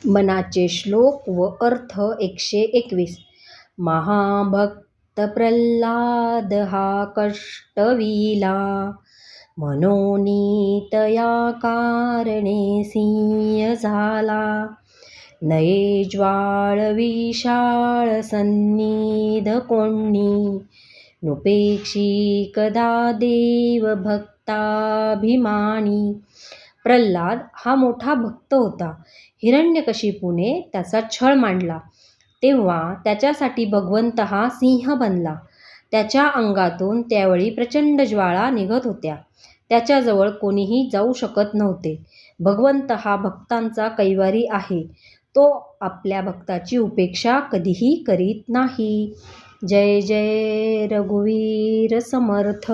मनाचे श्लोक व अर्थ 121. महाभक्त प्रल्हाद हा कष्टविला, मनोनीतया कारणे सिंह झाला. नये ज्वाळ विशाळ सन्निध कोणी, नुपेक्षी कदा देव भक्ताभिमानी. प्रल्हाद हा मोठा भक्त होता. हिरण्यकशिपूने त्याचा छळ मांडला, तेव्हा त्याच्यासाठी भगवंत हा सिंह बनला. त्याच्या अंगातून त्यावेळी प्रचंड ज्वाळा निघत होत्या. त्याच्याजवळ कोणीही जाऊ शकत नव्हते. भगवंत हा भक्तांचा कैवारी आहे. तो आपल्या भक्ताची उपेक्षा कधीही करीत नाही. जय जय रघुवीर समर्थ.